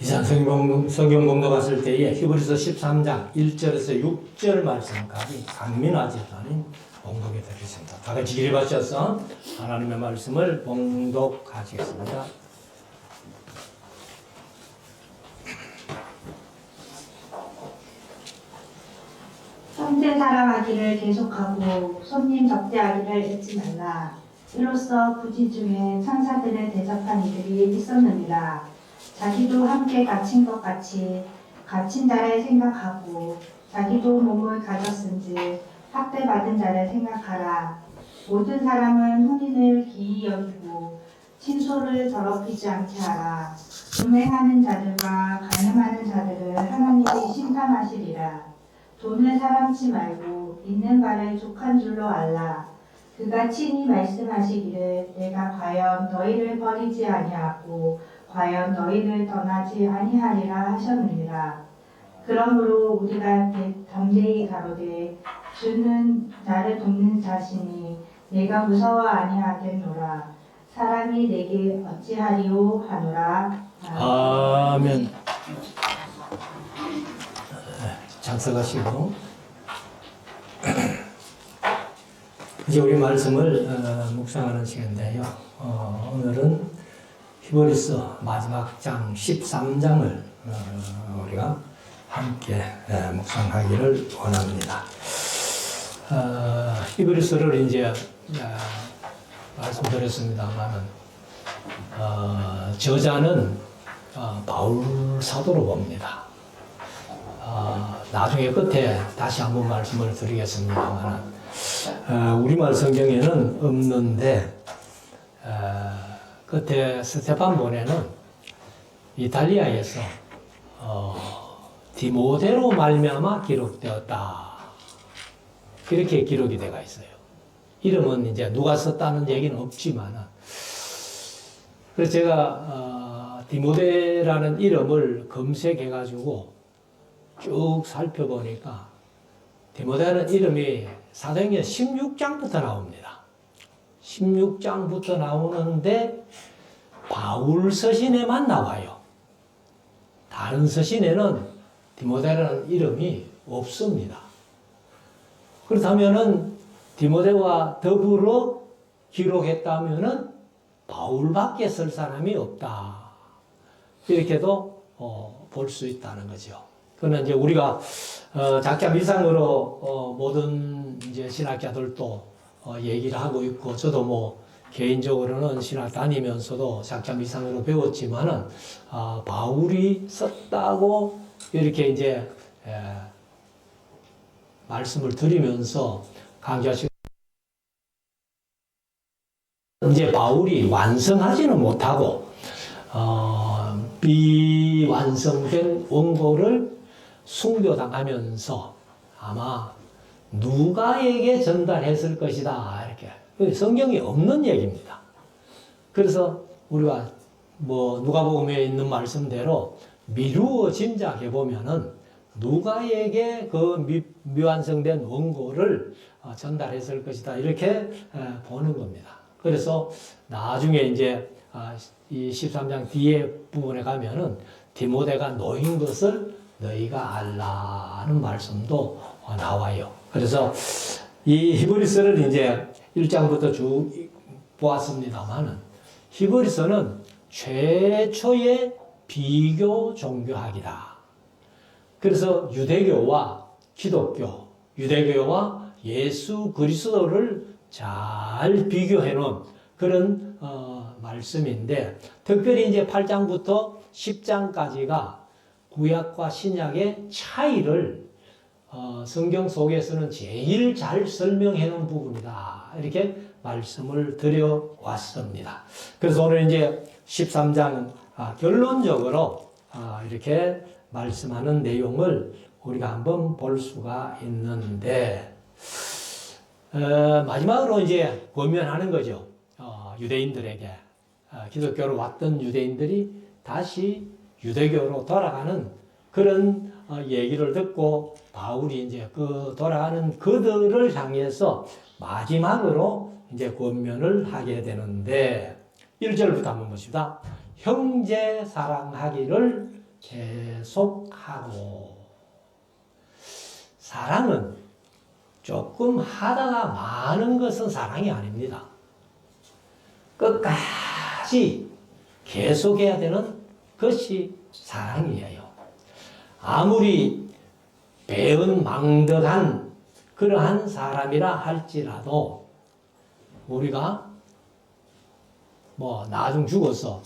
이산 성경 공부 갔을 때에 히브리서 13장 1절에서 6절 말씀까지 강민하지도 봉독해 드리겠습니다. 다 같이 길 바쳐서 하나님의 말씀을 봉독하시겠습니다. 형제 사랑하기를 계속하고 손님 접대하기를 잊지 말라. 이로써 부지 중에 천사들을 대접한 이들이 있었느니라. 자기도 함께 갇힌 것 같이 갇힌 자를 생각하고 자기도 몸을 가졌은지 학대받은 자를 생각하라. 모든 사람은 혼인을 기이 여기고 친소를 더럽히지 않게 하라. 음행하는 자들과 간음하는 자들을 하나님이 심판하시리라. 돈을 사랑치 말고 있는 바를 족한 줄로 알라. 그가 친히 말씀하시기를 내가 과연 너희를 버리지 아니하고 과연 너희를 떠나지 아니하리라 하셨느니라. 그러므로 우리가 담대히 가로되 주는 나를 돕는 자시니 내가 무서워 아니하겠노라. 사람이 내게 어찌하리오 하노라. 아멘. 작성하시고 이제 우리 말씀을 묵상하는 시간인데요. 오늘은 히브리서 마지막 장 13장을 우리가 함께 묵상하기를 원합니다. 히브리서를 이제 말씀드렸습니다만은 저자는 바울 사도로 봅니다. 나중에 끝에 다시 한번 말씀을 드리겠습니다만 우리말 성경에는 없는데 끝에 스테판본에는 이탈리아에서 디모데로 말미암아 기록되었다 이렇게 기록이 되어 있어요. 이름은 이제 누가 썼다는 얘기는 없지만 그래서 제가 디모데라는 이름을 검색해 가지고 쭉 살펴보니까 디모데라는 이름이 사도행전 16장부터 나옵니다. 16장부터 나오는데 바울 서신에만 나와요. 다른 서신에는 디모데라는 이름이 없습니다. 그렇다면은 디모데와 더불어 기록했다면은 바울밖에 쓸 사람이 없다. 이렇게도 볼 수 있다는 거죠. 그러나 이제 우리가 작자 미상으로 모든 이제 신학자들도 얘기를 하고 있고 저도 뭐 개인적으로는 신학 다니면서도 작자 미상으로 배웠지만은 바울이 썼다고 이렇게 이제 말씀을 드리면서 강조하시고 이제 바울이 완성하지는 못하고 비완성된 원고를 숭배당하면서 아마 누가에게 전달했을 것이다 이렇게 성경에 없는 얘기입니다. 그래서 우리가 뭐 누가복음에 있는 말씀대로 미루어 짐작해 보면은 누가에게 그 미완성된 원고를 전달했을 것이다 이렇게 보는 겁니다. 그래서 나중에 이제 이 13장 뒤에 부분에 가면은 디모데가 노인 것을 너희가 알라는 말씀도 나와요. 그래서 이 히브리서를 이제 1장부터 쭉 보았습니다만은 히브리서는 최초의 비교 종교학이다. 그래서 유대교와 기독교, 유대교와 예수 그리스도를 잘 비교해 놓은 그런 말씀인데 특별히 이제 8장부터 10장까지가 구약과 신약의 차이를 성경 속에서는 제일 잘 설명해 놓은 부분이다. 이렇게 말씀을 드려왔습니다. 그래서 오늘 이제 13장 결론적으로 이렇게 말씀하는 내용을 우리가 한번 볼 수가 있는데 마지막으로 이제 권면하는 거죠. 유대인들에게 기독교로 왔던 유대인들이 다시 유대교로 돌아가는 그런 얘기를 듣고 바울이 이제 그 돌아가는 그들을 향해서 마지막으로 이제 권면을 하게 되는데 1절부터 한번 봅시다. 형제 사랑하기를 계속하고. 사랑은 조금 하다가 마는 것은 사랑이 아닙니다. 끝까지 계속해야 되는 것이 사랑이에요. 아무리 배은망덕한 그러한 사람이라 할지라도 우리가 나중 죽어서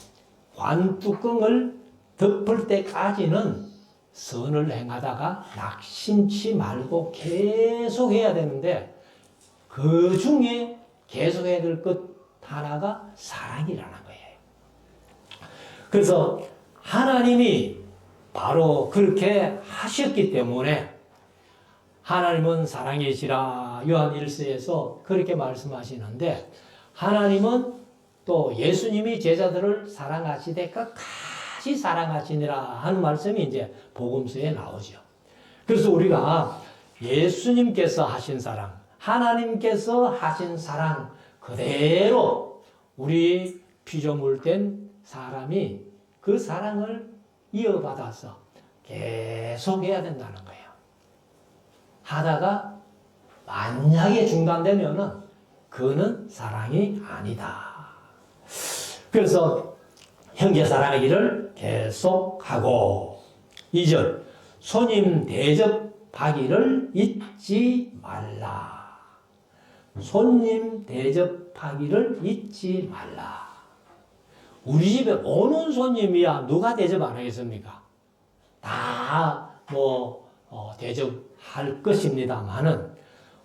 관뚜껑을 덮을 때까지는 선을 행하다가 낙심치 말고 계속 해야 되는데 그 중에 계속 해야 될 것 하나가 사랑이라는 거예요. 그래서 하나님이 바로 그렇게 하셨기 때문에 하나님은 사랑이시라 요한 1서에서 그렇게 말씀하시는데 하나님은 또 예수님이 제자들을 사랑하시되 끝까지 사랑하시니라 하는 말씀이 이제 복음서에 나오죠. 그래서 우리가 예수님께서 하신 사랑, 하나님께서 하신 사랑 그대로 우리 피조물된 사람이 그 사랑을 이어받아서 계속 해야 된다는 거예요. 하다가 만약에 중단되면은 그는 사랑이 아니다. 그래서 형제 사랑하기를 계속하고 2절 손님 대접하기를 잊지 말라. 손님 대접하기를 잊지 말라. 우리 집에 오는 손님이야 누가 대접 안 하겠습니까? 다 대접할 것입니다만은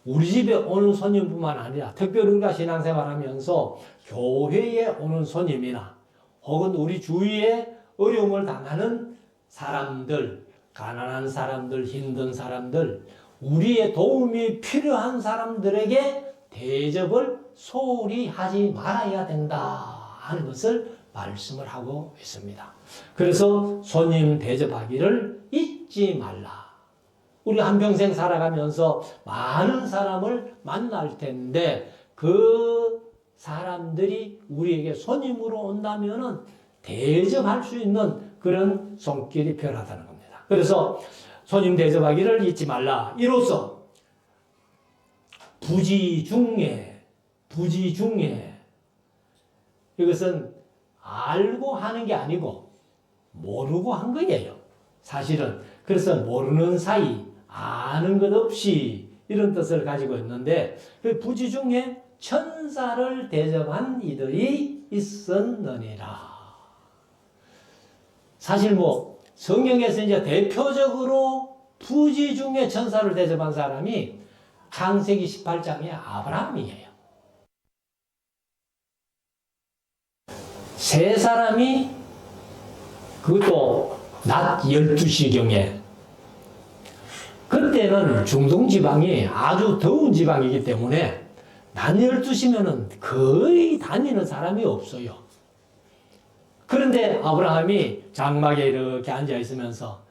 우리 집에 오는 손님뿐만 아니라 특별히 우리가 신앙생활하면서 교회에 오는 손님이나 혹은 우리 주위에 어려움을 당하는 사람들, 가난한 사람들, 힘든 사람들, 우리의 도움이 필요한 사람들에게 대접을 소홀히 하지 말아야 된다 하는 것을 말씀을 하고 있습니다. 그래서 손님 대접하기를 잊지 말라. 우리 한평생 살아가면서 많은 사람을 만날 텐데 그 사람들이 우리에게 손님으로 온다면은 대접할 수 있는 그런 손길이 필요하다는 겁니다. 그래서 손님 대접하기를 잊지 말라. 이로써 부지중에 이것은 알고 하는 게 아니고 모르고 한 거예요. 사실은. 그래서 모르는 사이 아는 것 없이 이런 뜻을 가지고 있는데 그 부지중에 천사를 대접한 이들이 있었느니라. 사실 성경에서 이제 대표적으로 부지중에 천사를 대접한 사람이 창세기 18장의 아브라함이에요. 세 사람이 그것도 낮 12시경에 그때는 중동 지방이 아주 더운 지방이기 때문에 낮 12시면은 거의 다니는 사람이 없어요. 그런데 아브라함이 장막에 이렇게 앉아 있으면서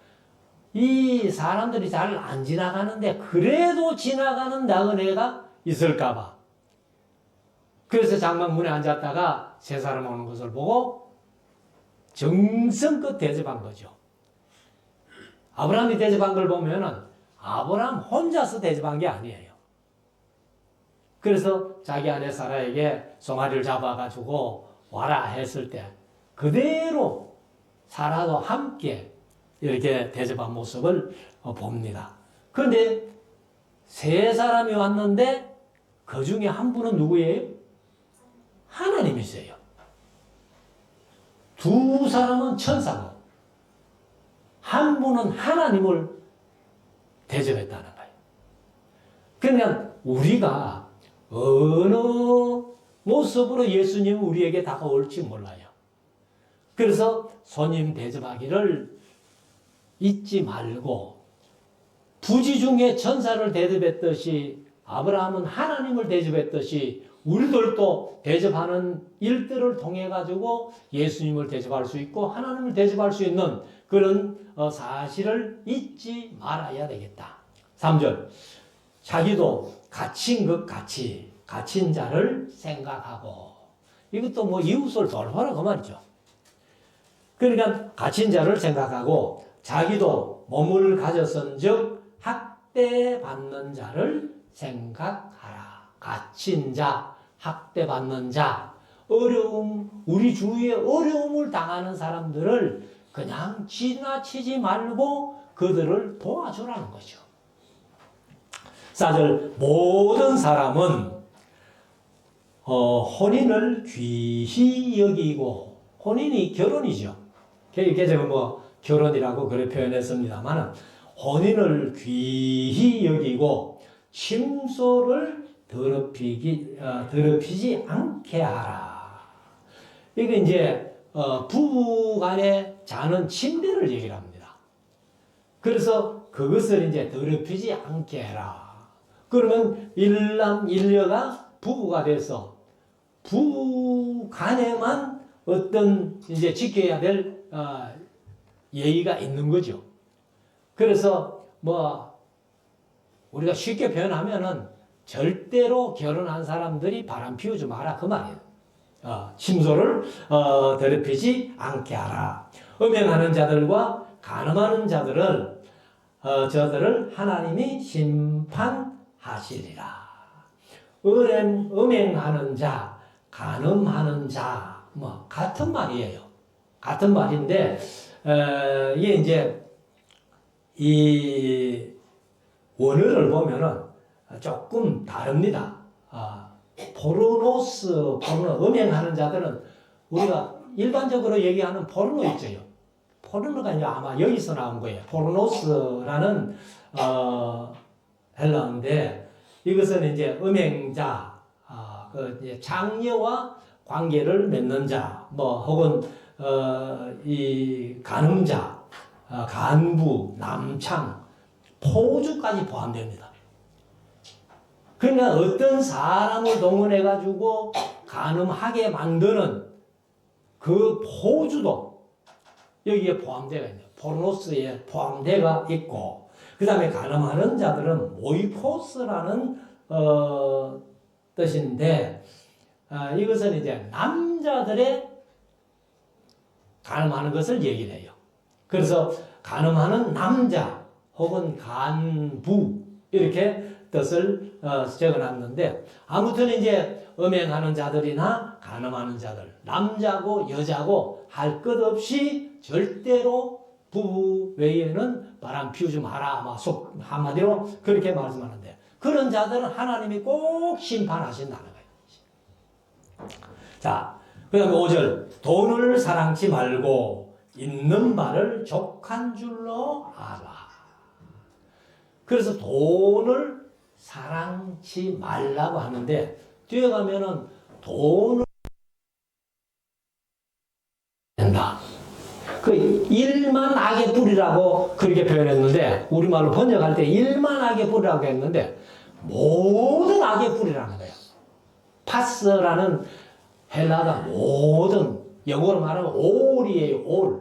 이 사람들이 잘 안 지나가는데 그래도 지나가는 나그네가 있을까봐. 그래서 장막 문에 앉았다가 세 사람 오는 것을 보고 정성껏 대접한 거죠. 아브라함이 대접한 걸 보면은 아브라함 혼자서 대접한 게 아니에요. 그래서 자기 아내 사라에게 송아리를 잡아가지고 와라 했을 때 그대로 사라도 함께 이렇게 대접한 모습을 봅니다. 그런데 세 사람이 왔는데 그 중에 한 분은 누구예요? 하나님이세요. 두 사람은 천사고 한 분은 하나님을 대접했다는 거예요. 그러면 우리가 어느 모습으로 예수님이 우리에게 다가올지 몰라요. 그래서 손님 대접하기를 잊지 말고 부지중에 천사를 대접했듯이 아브라함은 하나님을 대접했듯이 우리들도 대접하는 일들을 통해 가지고 예수님을 대접할 수 있고 하나님을 대접할 수 있는 그런 사실을 잊지 말아야 되겠다. 3절 자기도 갇힌 것 같이 갇힌 자를 생각하고 이것도 이웃을 돌보라 그 말이죠. 그러니까 갇힌 자를 생각하고 자기도 몸을 가졌은즉 학대받는 자를 생각하라. 갇힌 자, 학대받는 자, 어려움, 우리 주위에 어려움을 당하는 사람들을 그냥 지나치지 말고 그들을 도와주라는 거죠. 4절, 모든 사람은 혼인을 귀히 여기고, 혼인이 결혼이죠. 개정은 뭐 결혼이라고 그래 표현했습니다만, 혼인을 귀히 여기고 침소를 더럽히지 않게 하라. 이게 이제 부부 간에 자는 침대를 얘기를 합니다. 그래서 그것을 이제 더럽히지 않게 해라. 그러면 일남 일녀가 부부가 돼서 부부 간에만 어떤 이제 지켜야 될 예의가 있는 거죠. 그래서 뭐 우리가 쉽게 표현하면은 절대로 결혼한 사람들이 바람 피우지 마라 그 말이에요. 침소를 더럽히지 않게 하라. 음행하는 자들과 간음하는 저들을 하나님이 심판하시리라. 음행하는 자, 간음하는 자, 뭐 같은 말이에요. 같은 말인데 이게 이제 이 원어를 보면은 조금 다릅니다. 포르노, 음행하는 자들은 우리가 일반적으로 얘기하는 포르노 있죠. 포르노가 이제 아마 여기서 나온 거예요. 포르노스라는 헬라어인데 이것은 이제 음행자, 이제 장녀와 관계를 맺는 자, 뭐 혹은 이 간음자, 간부, 남창, 포주까지 포함됩니다. 그러니까 어떤 사람을 동원해가지고 간음하게 만드는 그 포주도 여기에 포함되어 있네요. 포르노스에 포함되어 있고, 그 다음에 간음하는 자들은 모이코스라는 뜻인데, 이것은 이제 남자들의 간음하는 것을 얘기를 해요. 그래서 간음하는 남자 혹은 간부 이렇게 뜻을 적어놨는데, 아무튼 이제 음행하는 자들이나 간음하는 자들, 남자고 여자고 할 것 없이 절대로 부부 외에는 바람 피우지 마라. 한마디로 그렇게 말씀하는데, 그런 자들은 하나님이 꼭 심판하신다는 거예요. 자, 그 다음에 5절, 돈을 사랑치 말고 있는 바를 족한 줄로 알아. 그래서 돈을 사랑치 말라고 하는데, 뒤에 가면은 돈을 된다. 그 일만 악의 뿌리라고 그렇게 표현했는데, 우리말로 번역할 때 일만 악의 뿌리라고 했는데, 모든 악의 뿌리라는 거예요. 파스라는 헬라가 모든, 영어로 말하면 all이에요, all.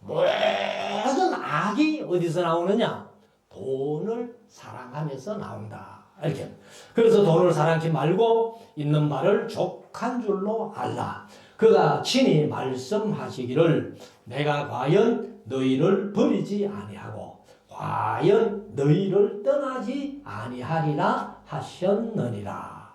모든 악이 어디서 나오느냐? 돈을 사랑하면서 나온다. 이렇게. 그래서 돈을 사랑하지 말고 있는 바를 족한 줄로 알라. 그가 친히 말씀하시기를 내가 과연 너희를 버리지 아니하고 과연 너희를 떠나지 아니하리라 하셨느니라.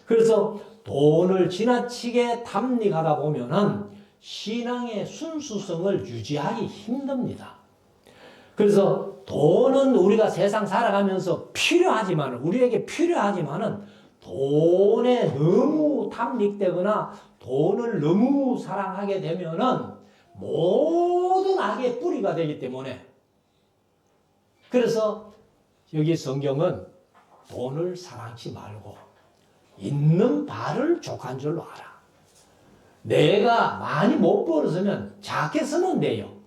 그래서 돈을 지나치게 탐닉하다 보면은 신앙의 순수성을 유지하기 힘듭니다. 그래서 돈은 우리가 세상 살아가면서 우리에게 필요하지만은 돈에 너무 탐닉되거나 돈을 너무 사랑하게 되면은 모든 악의 뿌리가 되기 때문에, 그래서 여기 성경은 돈을 사랑치 말고 있는 바를 족한 줄로 알아. 내가 많이 못 벌었으면 작게 쓰면 돼요.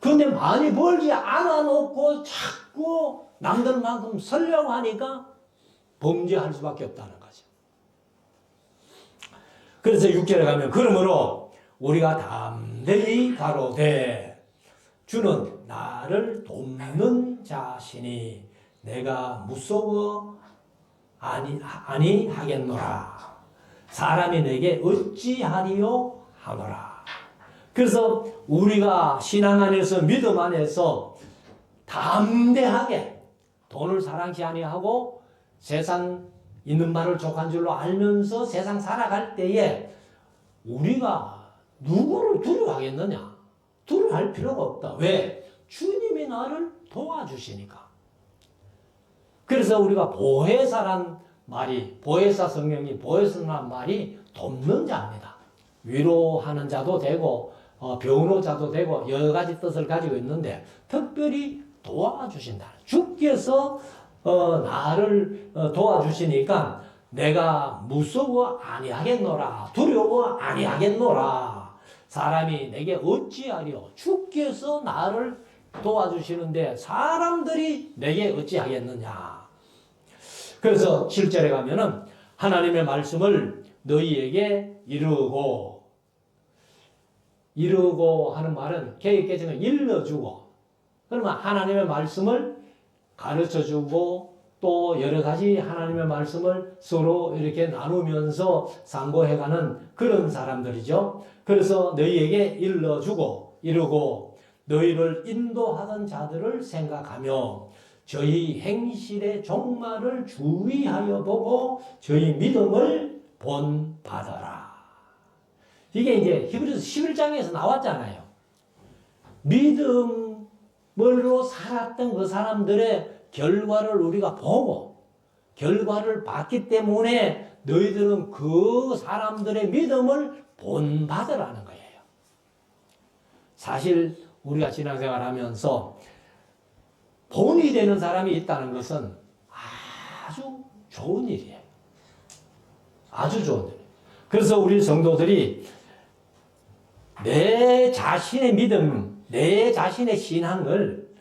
근데 많이 벌지 않아 놓고 자꾸 남들만큼 쓰려고 하니까 범죄할 수밖에 없다는 거죠. 그래서 6절에 가면 그러므로 우리가 담대히 가로되 주는 나를 돕는 자시니 내가 무서워 아니하겠노라. 사람이 내게 어찌하리요 하노라. 그래서 우리가 신앙 안에서 믿음 안에서 담대하게 돈을 사랑치 아니하고 세상 있는 말을 족한 줄로 알면서 세상 살아갈 때에 우리가 누구를 두려워하겠느냐? 두려워할 필요가 없다. 왜? 주님이 나를 도와주시니까. 그래서 우리가 보혜사란 말이, 보혜사 성령이 보혜사란 말이 돕는 자입니다. 위로하는 자도 되고 변호자도 되고 여러 가지 뜻을 가지고 있는데 특별히 도와주신다. 주께서 나를 도와주시니까 내가 무서워 아니하겠노라, 두려워 아니하겠노라. 사람이 내게 어찌하리요? 주께서 나를 도와주시는데 사람들이 내게 어찌하겠느냐. 그래서 7절에 가면은 하나님의 말씀을 너희에게 이루고 하는 말은 개혁개정을 일러주고, 그러면 하나님의 말씀을 가르쳐주고 또 여러 가지 하나님의 말씀을 서로 이렇게 나누면서 상고해가는 그런 사람들이죠. 그래서 너희에게 일러주고 이루고 너희를 인도하던 자들을 생각하며 저희 행실의 종말을 주의하여 보고 저희 믿음을 본받아라. 이게 이제 히브리서 11장에서 나왔잖아요. 믿음으로 살았던 그 사람들의 결과를 우리가 보고 결과를 봤기 때문에 너희들은 그 사람들의 믿음을 본받으라는 거예요. 사실 우리가 신앙생활 하면서 본이 되는 사람이 있다는 것은 아주 좋은 일이에요. 아주 좋은 일이에요. 그래서 우리 성도들이 내 자신의 믿음, 내 자신의 신앙을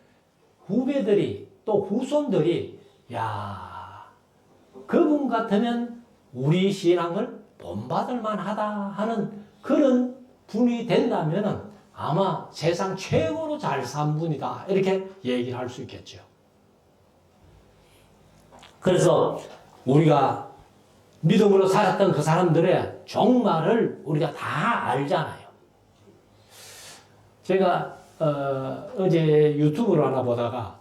후배들이 또 후손들이 그분 같으면 우리 신앙을 본받을 만하다 하는 그런 분이 된다면 아마 세상 최고로 잘 산 분이다 이렇게 얘기를 할 수 있겠죠. 그래서 우리가 믿음으로 살았던 그 사람들의 종말을 우리가 다 알잖아요. 제가 어제 유튜브를 하나 보다가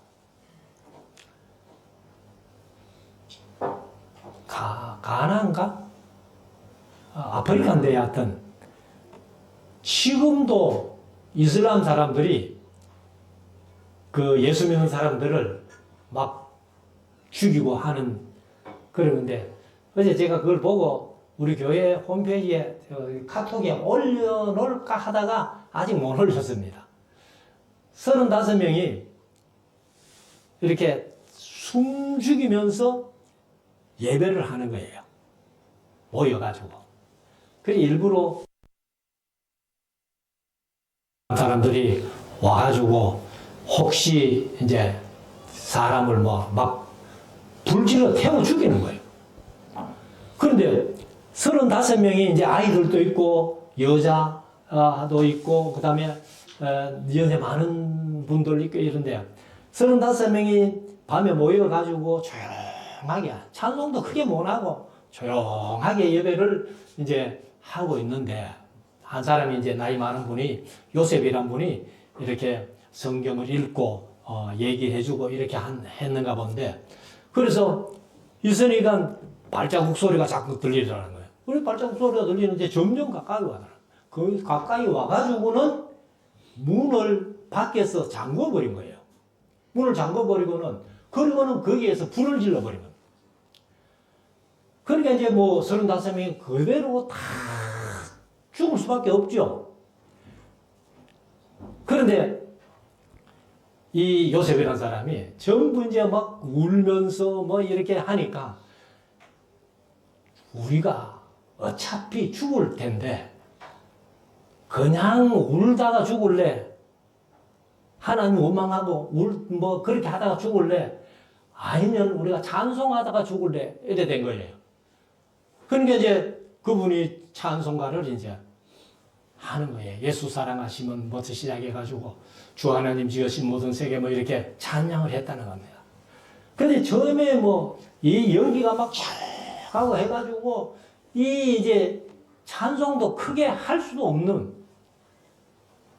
가나인가? 아프리카인데 하여튼 지금도 이슬람 사람들이 그 예수 믿는 사람들을 막 죽이고 하는 그러는데 어제 제가 그걸 보고 우리 교회 홈페이지에 카톡에 올려놓을까 하다가 아직 못 올렸습니다. 35명이 이렇게 숨 죽이면서 예배를 하는 거예요. 모여가지고. 그래서 일부러 사람들이 와가지고 혹시 이제 사람을 막 불질러 태워 죽이는 거예요. 그런데 35명이 이제 아이들도 있고 여자도 있고 그 다음에 연세 많은 분들 있고 이런데 35명이 밤에 모여가지고 조용하게 찬송도 크게 못하고 조용하게 예배를 이제 하고 있는데 한 사람이 이제 나이 많은 분이 요셉이란 분이 이렇게 성경을 읽고 얘기해주고 이렇게 했는가 본데 그래서 있으니까 발자국 소리가 자꾸 들리더라는 거예요. 우리 발자국 소리가 들리는데 점점 가까이 와더라고요. 그 가까이 와가지고는 문을 밖에서 잠궈버린 거예요. 문을 잠궈버리고는 그리고는 거기에서 불을 질러버린 겁니다. 그러니까 이제 35명이 그대로 다 죽을 수밖에 없죠. 그런데 이 요셉이라는 사람이 전부 이제 막 울면서 이렇게 하니까 우리가 어차피 죽을 텐데 그냥 울다가 죽을래? 하나님 원망하고 그렇게 하다가 죽을래? 아니면 우리가 찬송하다가 죽을래? 이래 된 거예요. 그러니까 이제 그분이 찬송가를 이제 하는 거예요. 예수 사랑하시면 부터 시작해가지고 주 하나님 지으신 모든 세계 이렇게 찬양을 했다는 겁니다. 근데 처음에 이 연기가 막 하고 해가지고 이제 찬송도 크게 할 수도 없는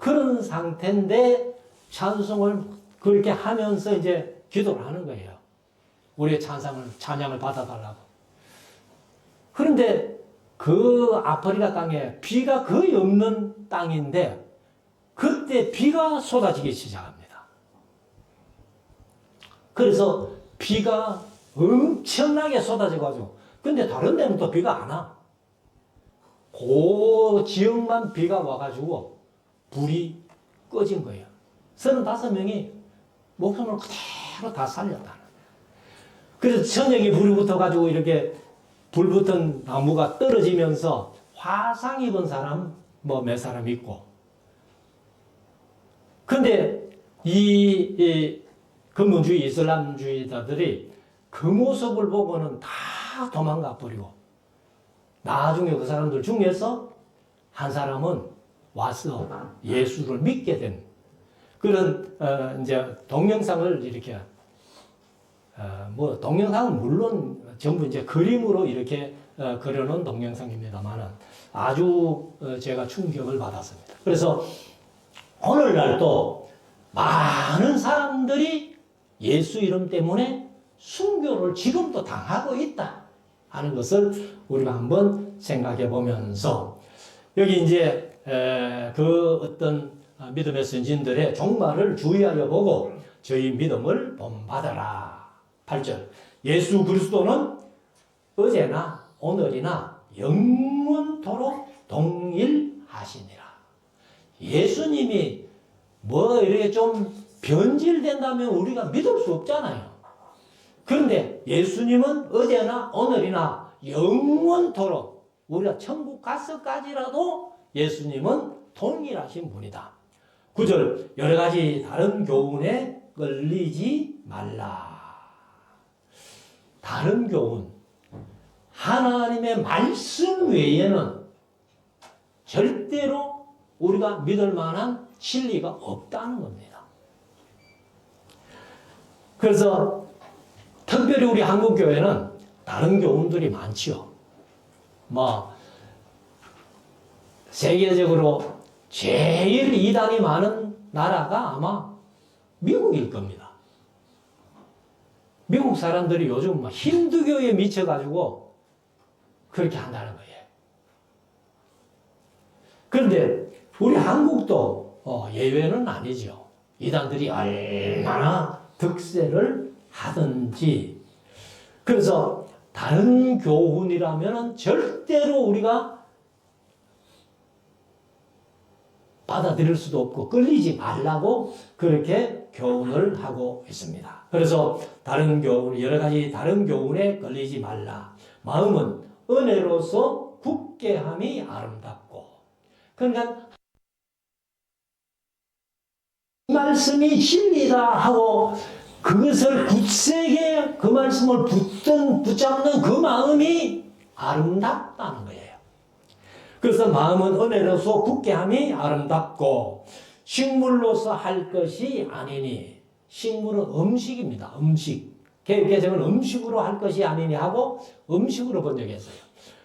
그런 상태인데 찬송을 그렇게 하면서 이제 기도를 하는 거예요. 우리의 찬양을 받아달라고. 그런데 그 아프리카 땅에 비가 거의 없는 땅인데 그때 비가 쏟아지기 시작합니다. 그래서 비가 엄청나게 쏟아져가지고 근데 다른 데는 또 비가 안 와. 그 지역만 비가 와가지고 불이 꺼진 거예요. 35명이 목숨을 그대로 다 살렸다. 그래서 저녁에 불이 붙어가지고 이렇게 불 붙은 나무가 떨어지면서 화상 입은 사람 뭐 몇 사람 있고. 근데 이 근본주의 이슬람주의자들이 그 모습을 보고는 다 도망가 버리고 나중에 그 사람들 중에서 한 사람은 와서 예수를 믿게 된 그런 이제 동영상을 이렇게 뭐 동영상은 물론 전부 이제 그림으로 이렇게 그려놓은 동영상입니다만은 아주 제가 충격을 받았습니다. 그래서 오늘날도 많은 사람들이 예수 이름 때문에 순교를 지금도 당하고 있다 하는 것을 우리가 한번 생각해 보면서 여기 이제 그 어떤 믿음의 선진들의 종말을 주의하여 보고 저희 믿음을 본받아라. 8절 예수 그리스도는 어제나 오늘이나 영원토록 동일하시니라. 예수님이 뭐 이렇게 좀 변질된다면 우리가 믿을 수 없잖아요. 그런데 예수님은 어제나 오늘이나 영원토록 우리가 천국 가서까지라도 예수님은 동일하신 분이다. 9절 여러 가지 다른 교훈에 끌리지 말라. 다른 교훈 하나님의 말씀 외에는 절대로 우리가 믿을 만한 진리가 없다는 겁니다. 그래서 특별히 우리 한국교회는 다른 교훈들이 많지요. 뭐 세계적으로 제일 이단이 많은 나라가 아마 미국일 겁니다. 미국 사람들이 요즘 막 힌두교에 미쳐가지고 그렇게 한다는 거예요. 그런데 우리 한국도 예외는 아니죠. 이단들이 얼마나 득세를 하든지. 그래서 다른 교훈이라면 절대로 우리가 받아들일 수도 없고 끌리지 말라고 그렇게 교훈을 하고 있습니다. 그래서 다른 교훈, 여러 가지 다른 교훈에 끌리지 말라. 마음은 은혜로서 굳게 함이 아름답고. 그러니까 이 말씀이 진리다 하고 그것을 굳세게 그 말씀을 붙잡는 그 마음이 아름답다는 거예요. 그래서 마음은 은혜로서 굳게 함이 아름답고 식물로서 할 것이 아니니. 식물은 음식입니다. 음식. 개혁개정은 음식으로 할 것이 아니니 하고 음식으로 번역했어요.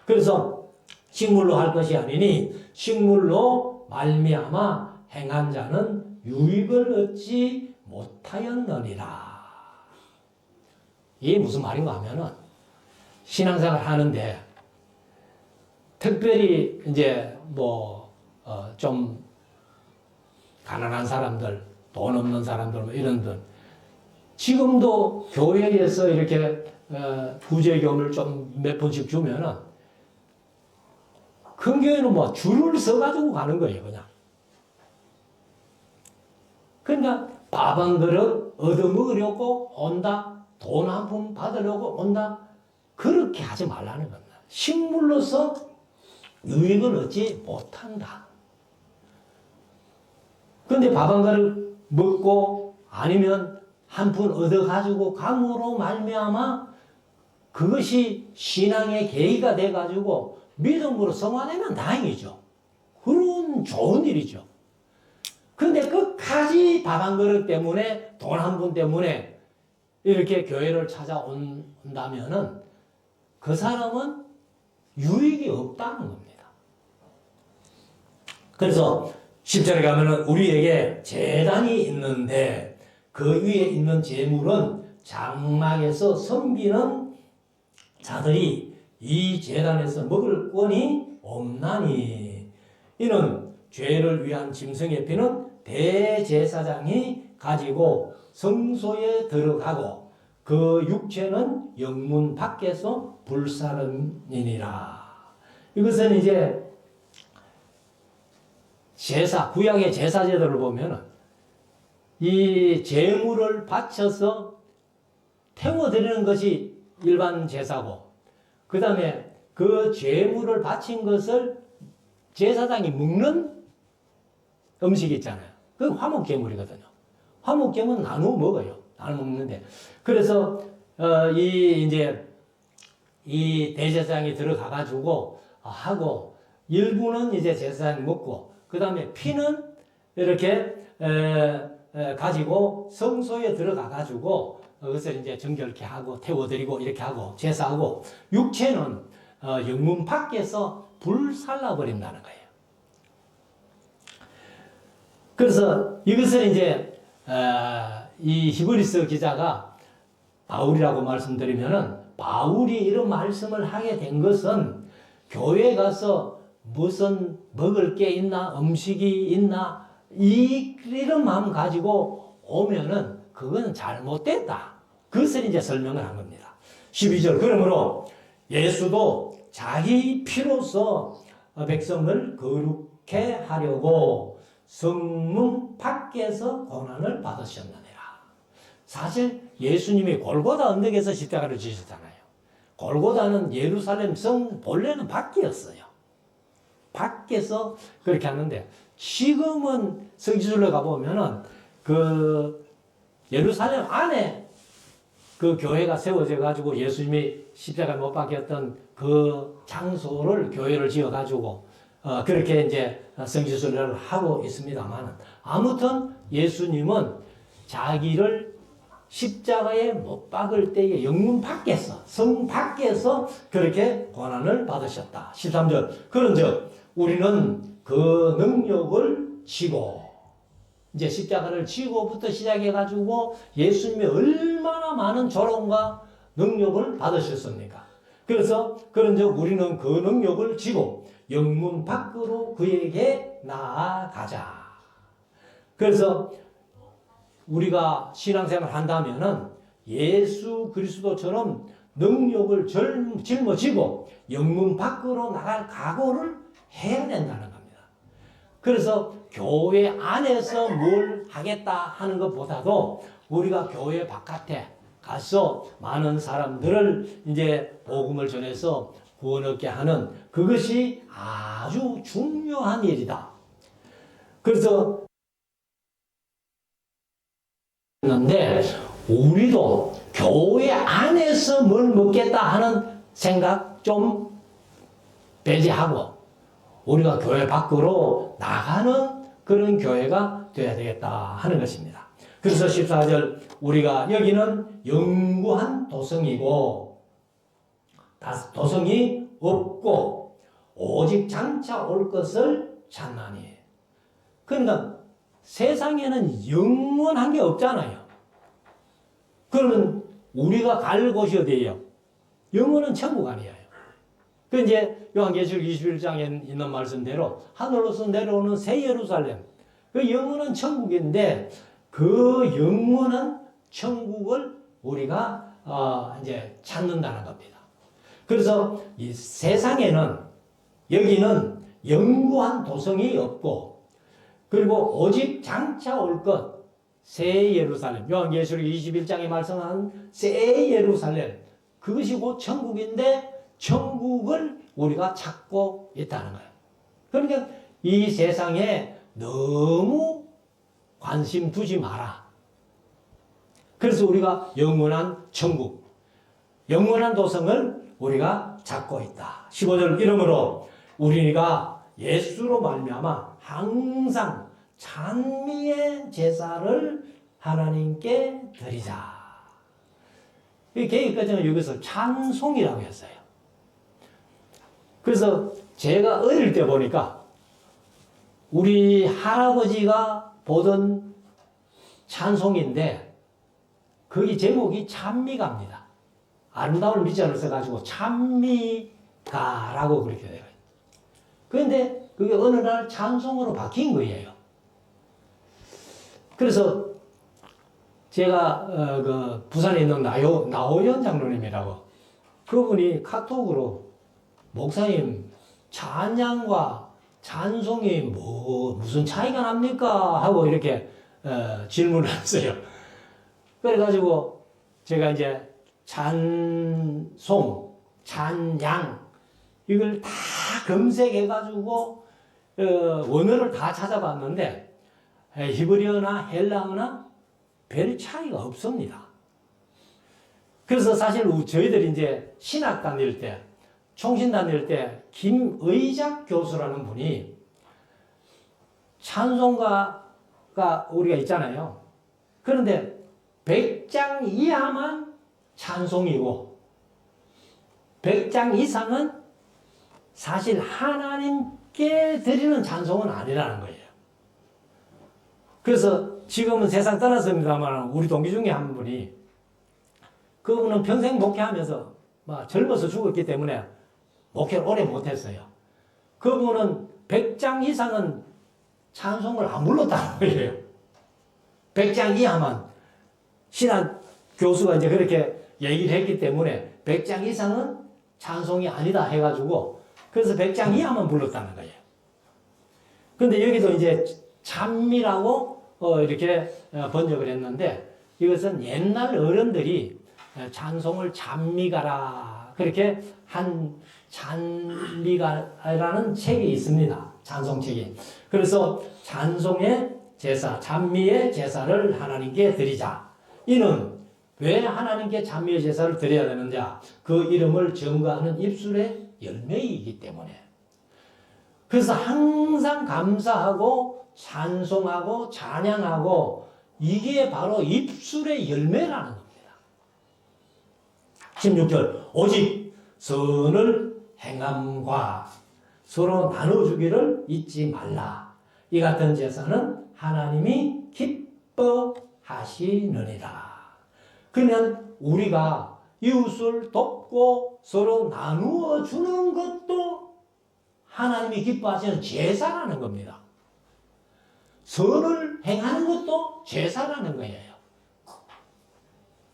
그래서 식물로 할 것이 아니니 식물로 말미암아 행한 자는 유익을 얻지 못하였느니라. 이게 무슨 말인가 하면은 신앙생활 하는데 특별히 이제 좀 가난한 사람들, 돈 없는 사람들 뭐 이런 분 지금도 교회에서 이렇게 구제금을 좀 몇 번씩 주면은 큰 교회는 뭐 줄을 서가지고 가는 거예요, 그냥. 그러니까 밥 한 그릇 얻어먹으려고 온다, 돈 한 푼 받으려고 온다, 그렇게 하지 말라는 겁니다. 식물로서 유익을 얻지 못한다. 근데 밥 한 그릇 먹고 아니면 한 푼 얻어가지고 감으로 말미암아 그것이 신앙의 계기가 돼가지고 믿음으로 성화되면 다행이죠. 그런 좋은 일이죠. 그런데 끝까지 밥 한 그릇 때문에 돈 한 푼 때문에 이렇게 교회를 찾아온다면은 그 사람은 유익이 없다는 겁니다. 그래서 10절에 가면은 우리에게 제단이 있는데 그 위에 있는 제물은 장막에서 섬기는 자들이 이 제단에서 먹을 권이 없나니 이는 죄를 위한 짐승의 피는 대제사장이 가지고 성소에 들어가고 그 육체는 영문 밖에서 불사름이니라. 이것은 이제 제사, 구약의 제사 제도를 보면은 이 제물을 바쳐서 태워드리는 것이 일반 제사고, 그 다음에 그 제물을 바친 것을 제사장이 먹는 음식이 있잖아요. 그 화목제물이거든요. 화목제물은 나누어 먹어요. 나누어 먹는데. 그래서, 이 대제사장이 들어가가지고 하고, 일부는 이제 제사장이 먹고, 그 다음에 피는 이렇게, 가지고 성소에 들어가가지고, 그것을 이제 정결케 하고, 태워드리고, 이렇게 하고, 제사하고, 육체는, 영문 밖에서 불살라버린다는 거예요. 그래서 이것을 이제, 이 히브리서 기자가 바울이라고 말씀드리면은, 바울이 이런 말씀을 하게 된 것은 교회 가서 무슨 먹을 게 있나, 음식이 있나, 이런 마음 가지고 오면은 그거는 잘못됐다. 그것을 이제 설명을 한 겁니다. 12절. 그러므로 예수도 자기 피로서 백성을 거룩해 하려고 성문 밖에서 고난을 받으셨느니라. 사실 예수님이 골고다 언덕에서 십자가를 지셨잖아요. 골고다는 예루살렘 성 본래는 밖이었어요. 밖에서 그렇게 하는데 지금은 성지순례 가보면은 그 예루살렘 안에 그 교회가 세워져 가지고 예수님이 십자가 못 박혔던 그 장소를 교회를 지어 가지고 그렇게 이제 성지순례를 하고 있습니다만, 아무튼 예수님은 자기를 십자가에 못 박을 때에 영문 밖에서, 성 밖에서 그렇게 고난을 받으셨다. 13절. 그런즉 우리는 그 능력을 지고, 이제 십자가를 지고부터 시작해가지고 예수님이 얼마나 많은 조롱과 능력을 받으셨습니까? 그래서 그런즉 우리는 그 능력을 지고 영문 밖으로 그에게 나아가자. 그래서 우리가 신앙생활을 한다면은 예수 그리스도처럼 능력을 짊어지고 영문 밖으로 나갈 각오를 해야 된다는 겁니다. 그래서 교회 안에서 뭘 하겠다 하는 것보다도 우리가 교회 바깥에 가서 많은 사람들을 이제 복음을 전해서 구원 얻게 하는 그것이 아주 중요한 일이다. 그래서 그런데 우리도 교회 안에서 뭘 먹겠다 하는 생각 좀 배제하고 우리가 교회 밖으로 나가는 그런 교회가 되어야 되겠다 하는 것입니다. 그래서 14절, 우리가 여기는 영구한 도성이고 도성이 없고 오직 장차 올 것을 찾나니. 그러니까 세상에는 영원한 게 없잖아요. 그러면 우리가 갈 곳이 어디예요? 영원한 천국 아니에요. 그 이제 요한계시록 21장에 있는 말씀대로 하늘로서 내려오는 새 예루살렘, 그 영원한 천국인데 그 영원한 천국을 우리가 이제 찾는다는 겁니다. 그래서 이 세상에는 여기는 영구한 도성이 없고 그리고 오직 장차 올 것 새 예루살렘, 요한계시록 21장에 말씀한 새 예루살렘, 그것이 곧 천국인데 천국을 우리가 찾고 있다는 거예요. 그러니까 이 세상에 너무 관심 두지 마라. 그래서 우리가 영원한 천국, 영원한 도성을 우리가 찾고 있다. 15절, 이러므로 우리가 예수로 말미암아 항상 찬미의 제사를 하나님께 드리자. 이 계획까지는 여기서 찬송이라고 했어요. 그래서 제가 어릴 때 보니까 우리 할아버지가 보던 찬송인데 거기 제목이 찬미가입니다. 아름다움을 밑자를 써가지고 찬미가라고 그렇게 돼요. 그런데 그게 어느 날 찬송으로 바뀐 거예요. 그래서 제가 그 부산에 있는 나호연 장로님이라고 그분이 카톡으로 목사님 찬양과 찬송이 무슨 차이가 납니까? 하고 이렇게 질문을 했어요. 그래가지고 제가 이제 찬송, 찬양 이걸 다 검색해가지고 원어를 다 찾아봤는데 히브리어나 헬라어나 별 차이가 없습니다. 그래서 사실 저희들이 이제 신학 다닐 때, 총신 다닐 때 김의작 교수라는 분이 찬송가가 우리가 있잖아요. 그런데 100장 이하만 찬송이고 100장 이상은 사실 하나님께 드리는 찬송은 아니라는 거예요. 그래서 지금은 세상 떠났습니다만 우리 동기 중에 한 분이 그분은 평생 목회하면서 막 젊어서 죽었기 때문에 목회를 오래 못했어요. 그분은 100장 이상은 찬송을 안 불렀다는 거예요. 100장 이하만. 신학 교수가 이제 그렇게 얘기를 했기 때문에 100장 이상은 찬송이 아니다 해가지고 그래서 100장 이하만 불렀다는 거예요. 근데 여기도 이제 찬미라고 이렇게 번역을 했는데 이것은 옛날 어른들이 찬송을 찬미가라 그렇게 한 찬미가라는 책이 있습니다. 찬송책이. 그래서 찬송의 제사, 찬미의 제사를 하나님께 드리자. 이는 왜 하나님께 찬미의 제사를 드려야 되느냐? 그 이름을 증거하는 입술의 열매이기 때문에. 그래서 항상 감사하고 찬송하고 찬양하고 이게 바로 입술의 열매라는 겁니다. 16절 오직 선을 행함과 서로 나눠주기를 잊지 말라. 이 같은 제사는 하나님이 기뻐하시느니라. 그러면 우리가 이웃을 돕고 서로 나누어 주는 것도 하나님이 기뻐하시는 제사라는 겁니다. 선을 행하는 것도 제사라는 거예요.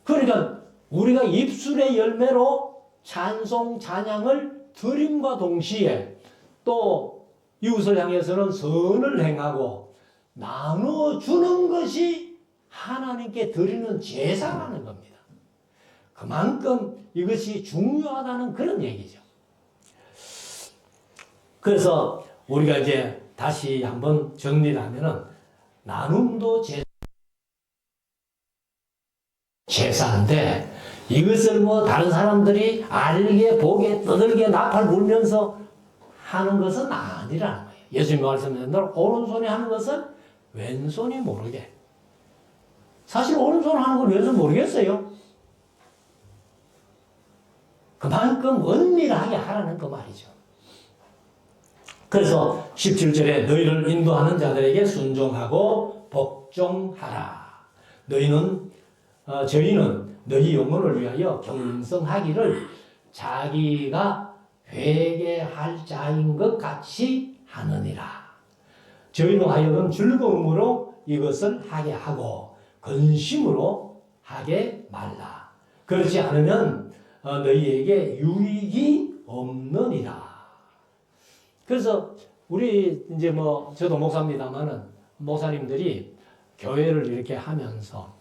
그러니까 우리가 입술의 열매로 찬송, 찬양을 드림과 동시에 또 이웃을 향해서는 선을 행하고 나누어 주는 것이 하나님께 드리는 제사라는 겁니다. 그만큼 이것이 중요하다는 그런 얘기죠. 그래서 우리가 이제 다시 한번 정리를 하면은 나눔도 제사인데 이것을 뭐 다른 사람들이 알게 보게 떠들게 나팔 불면서 하는 것은 아니라는 거예요. 예수님이 말씀하신 대로 오른손이 하는 것은 왼손이 모르게. 사실 오른손 하는 걸 왼손 모르겠어요. 그만큼 은밀하게 하라는 그 말이죠. 그래서 17절에 너희를 인도하는 자들에게 순종하고 복종하라. 저희는 너희 영혼을 위하여 경성하기를 자기가 회개할 자인 것 같이 하느니라. 저희로 하여금 즐거움으로 이것을 하게 하고 근심으로 하게 말라. 그렇지 않으면 너희에게 유익이 없느니라. 그래서 우리 이제 뭐 저도 목사입니다만은 목사님들이 교회를 이렇게 하면서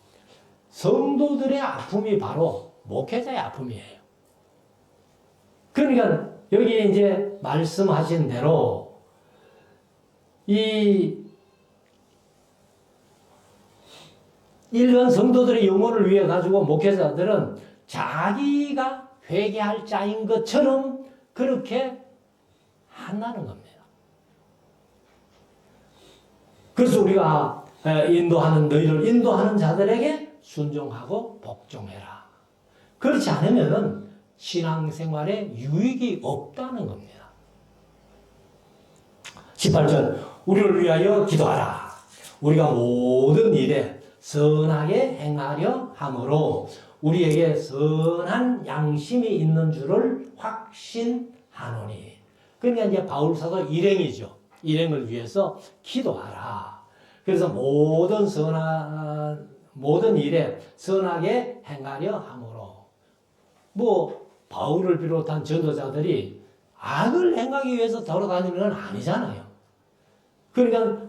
성도들의 아픔이 바로 목회자의 아픔이에요. 그러니까 여기에 이제 말씀하신 대로 이 일반 성도들의 영혼을 위해 가지고 목회자들은 자기가 회개할 자인 것처럼 그렇게 한다는 겁니다. 그래서 우리가 너희를 인도하는 자들에게 순종하고 복종해라. 그렇지 않으면 신앙생활에 유익이 없다는 겁니다. 18절 우리를 위하여 기도하라. 우리가 모든 일에 선하게 행하려 함으로 우리에게 선한 양심이 있는 줄을 확신하노니. 그러니까 이제 바울 사도 일행이죠. 일행을 위해서 기도하라. 그래서 모든 일에 선하게 행하려 함으로. 뭐 바울을 비롯한 전도자들이 악을 행하기 위해서 돌아다니는 건 아니잖아요. 그러니까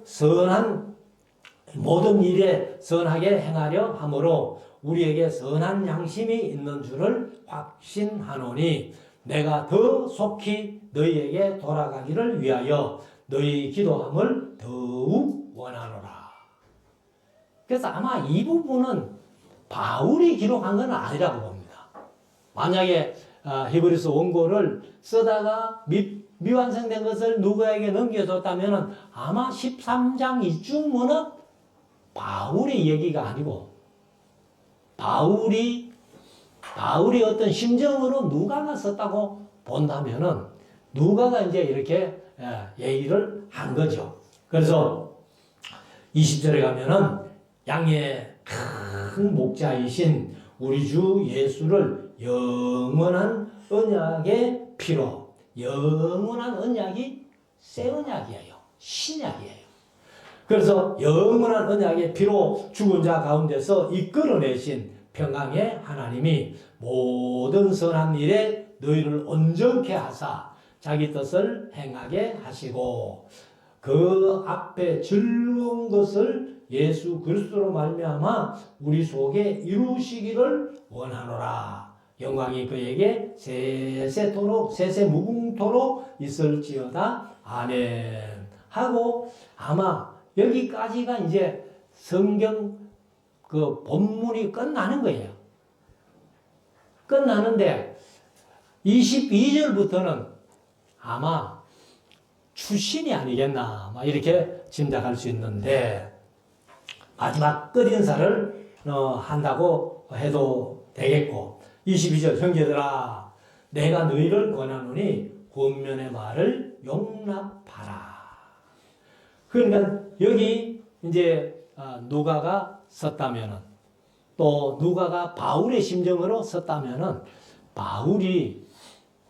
모든 일에 선하게 행하려 함으로 우리에게 선한 양심이 있는 줄을 확신하노니 내가 더 속히 너희에게 돌아가기를 위하여 너희 기도함을 더욱 원하노라. 그래서 아마 이 부분은 바울이 기록한 건 아니라고 봅니다. 만약에 히브리서 원고를 쓰다가 미완성된 것을 누구에게 넘겨줬다면 아마 13장 이쯤은 바울의 얘기가 아니고 바울이 어떤 심정으로 누가가 썼다고 본다면은 누가가 이제 이렇게 얘기를 한 거죠. 그래서 20절에 가면은 양의 큰 목자이신 우리 주 예수를 영원한 언약의 피로, 영원한 언약이 새 언약이에요. 신약이에요. 그래서 영원한 언약의 피로 죽은 자 가운데서 이끌어내신 평강의 하나님이 모든 선한 일에 너희를 온전케 하사 자기 뜻을 행하게 하시고 그 앞에 즐거운 것을 예수 그리스도로 말미암아 우리 속에 이루시기를 원하노라. 영광이 그에게 세세토록 세세무궁토록 있을지어다. 아멘. 하고 아마 여기까지가 이제 성경 그 본문이 끝나는 거예요. 끝나는데 22절부터는 아마 출신이 아니겠나 막 이렇게 짐작할 수 있는데 마지막 끝인사를 한다고 해도 되겠고 22절 형제들아 내가 너희를 권하노니 권면의 말을 용납하라. 그러니까 여기 이제 누가가 썼다면은 또 누가가 바울의 심정으로 썼다면은 바울이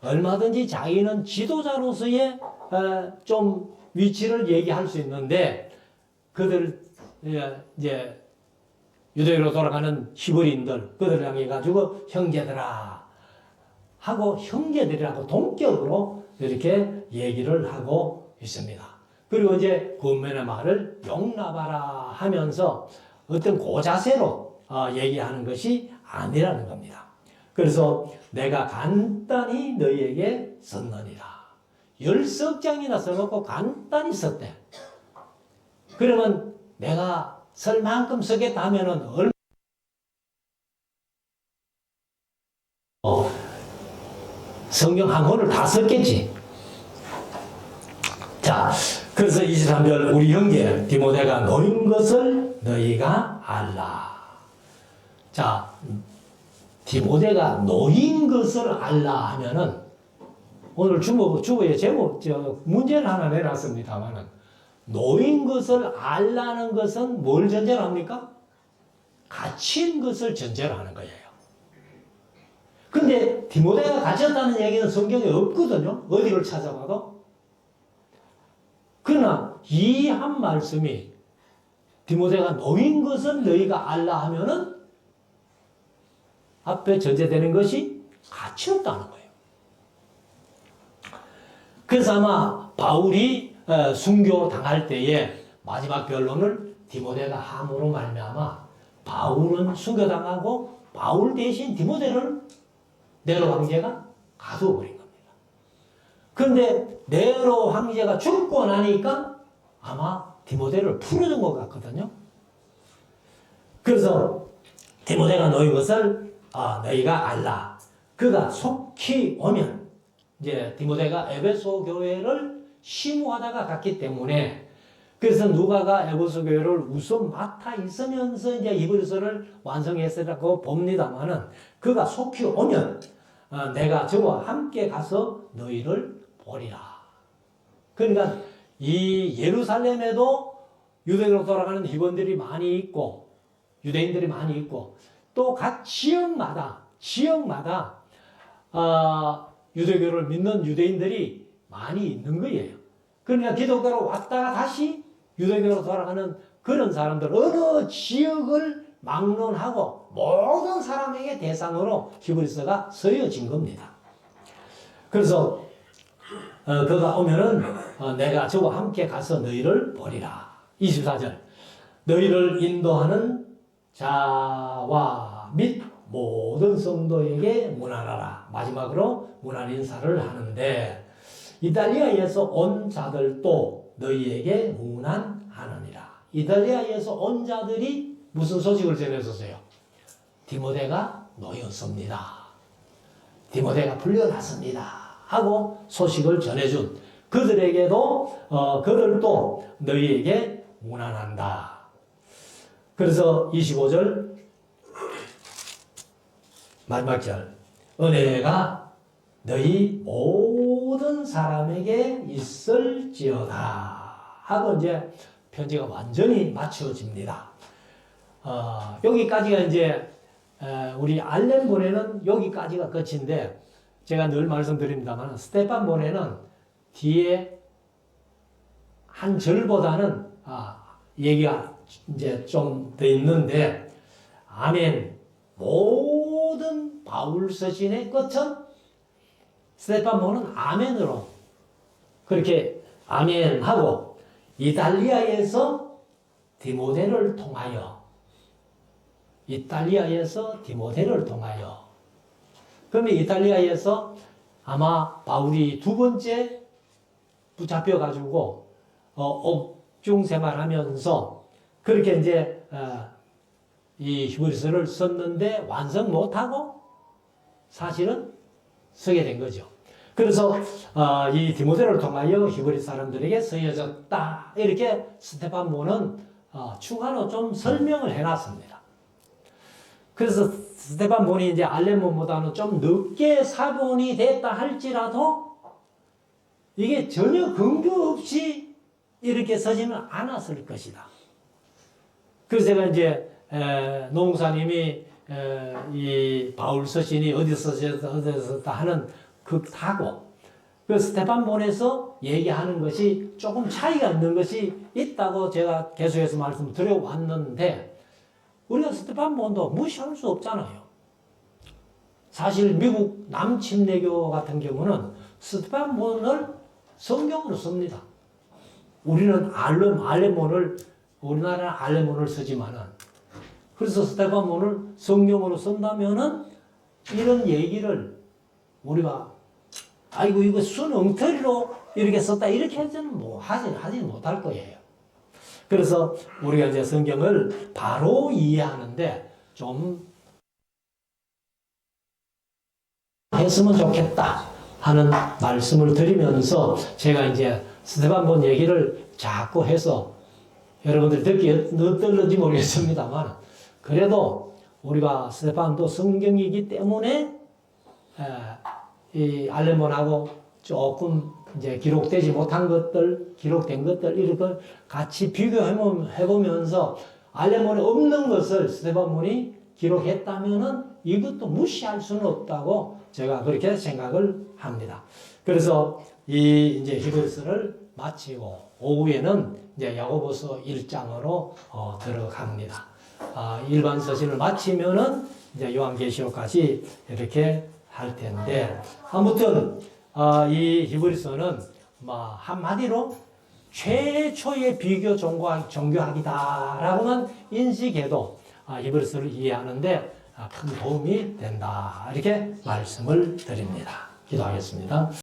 얼마든지 자기는 지도자로서의 좀 위치를 얘기할 수 있는데 그들 이제 유대인으로 돌아가는 히브리인들 그들을 향해 가지고 형제들아 하고 형제들이라고 동격으로 이렇게 얘기를 하고 있습니다. 그리고 이제 권면의 말을 용납하라 하면서 어떤 고자세로 얘기하는 것이 아니라는 겁니다. 그래서 내가 간단히 너희에게 썼느니라. 10석장이나 써놓고 간단히 썼대. 그러면 내가 쓸 만큼 쓰겠다 하면은 성경 한 권을 다 썼겠지. 자, 그래서 23절 우리 형제 디모데가 놓인 것을 너희가 알라. 자, 디모데가 놓인 것을 알라 하면은 오늘 주보에 제목 문제를 하나 내놨습니다만은 놓인 것을 알라는 것은 뭘 전제로 합니까? 갇힌 것을 전제로 하는 거예요. 근데 디모데가 갇혔다는 얘기는 성경에 없거든요. 어디를 찾아봐도. 그러나 이 한 말씀이 디모데가 놓인 것을 너희가 알라 하면은 앞에 전제되는 것이 갇혔다는 거예요. 그래서 아마 바울이 순교 당할 때에 마지막 변론을 디모데가 함으로 말미암아 바울은 순교당하고 바울 대신 디모데를 네로 황제가 가둬버린 겁니다. 그런데 네로 황제가 죽고 나니까 아마 디모데를 풀어준 것 같거든요. 그래서 디모데가 놓인 것을 너희가 알라. 그가 속히 오면 이제 디모데가 에베소 교회를 심호하다가 갔기 때문에 그래서 누가가 에베소 교회를 우선 맡아 있으면서 이제 히브리서를 완성했으라고 봅니다만은 그가 속히 오면 내가 저와 함께 가서 너희를 보리라. 그러니까 이 예루살렘에도 유대교로 돌아가는 히브리인들이 많이 있고 유대인들이 많이 있고 또 각 지역마다 유대교를 믿는 유대인들이 많이 있는 거예요. 그러니까 기독교로 왔다가 다시 유대교로 돌아가는 그런 사람들, 어느 지역을 막론하고 모든 사람에게 대상으로 히브리서가 쓰여진 겁니다. 그래서 그가 오면은 내가 저와 함께 가서 너희를 보리라. 24절 너희를 인도하는 자와 및 모든 성도에게 문안하라. 마지막으로 문안 인사를 하는데 이탈리아에서 온 자들도 너희에게 문안하느니라. 이탈리아에서 온 자들이 무슨 소식을 전해줬어요? 디모데가 놓였습니다. 디모데가 풀려났습니다. 하고 소식을 전해준 그들에게도 그들도 너희에게 문안한다. 그래서 25절 마지막 절 은혜가 너희 모든 사람에게 있을지어다 하고 이제 편지가 완전히 맞춰집니다. 여기까지가 이제 우리 알렘본에는 여기까지가 끝인데 제가 늘 말씀드립니다만 스테판 본에는 뒤에 한 절보다는 얘기가 이제 좀 더 있는데 아멘 모든 바울 서신의 끝은 스테판 본은 아멘으로 그렇게 아멘하고 이탈리아에서 디모데를 통하여 그러면 이탈리아에서 아마 바울이 두 번째 붙잡혀가지고 옥중 생활하면서 그렇게 이제 이 히브리서를 썼는데 완성 못하고 사실은 쓰게 된 거죠. 그래서 이 디모데를 통하여 히브리 사람들에게 쓰여졌다 이렇게 스테판보는 추가로 좀 설명을 해놨습니다. 그래서 스테판본이 이제 알렘본보다는 좀 늦게 사본이 됐다 할지라도 이게 전혀 근거 없이 이렇게 쓰지는 않았을 것이다. 그래서 제가 이제 노목사님이 이 바울 서신이 어디서 썼다 하는 극하고 그 스테판본에서 얘기하는 것이 조금 차이가 있는 것이 있다고 제가 계속해서 말씀드려 왔는데 우리가 스테판본도 무시할 수 없잖아요. 사실 미국 남침례교 같은 경우는 스테판본을 성경으로 씁니다. 우리는 알렘본을 우리나라 알렘본을 쓰지만은 그래서 스테판본을 성경으로 쓴다면은 이런 얘기를 우리가 아이고 이거 순 엉터리로 이렇게 썼다 이렇게 해서는 뭐 하지 못할 거예요. 그래서 우리가 이제 성경을 바로 이해하는데 좀 했으면 좋겠다 하는 말씀을 드리면서 제가 이제 스테판본 얘기를 자꾸 해서 여러분들이 듣기 어떨는지 모르겠습니다만 그래도 우리가 스테판도 성경이기 때문에 이 알렘본하고 조금 이제 기록되지 못한 것들, 기록된 것들 이런 걸 같이 비교해보면서 알렘본에 없는 것을 스테판본이 기록했다면은 이것도 무시할 수는 없다고 제가 그렇게 생각을 합니다. 그래서 이 이제 히브리서를 마치고 오후에는 이제 야고보서 1장으로 들어갑니다. 일반 서신을 마치면은 이제 요한계시록까지 이렇게 할 텐데 아무튼 이 히브리서는 한마디로 최초의 비교 종교학이다라고만 인식해도 히브리서를 이해하는데 큰 도움이 된다 이렇게 말씀을 드립니다. 기도하겠습니다.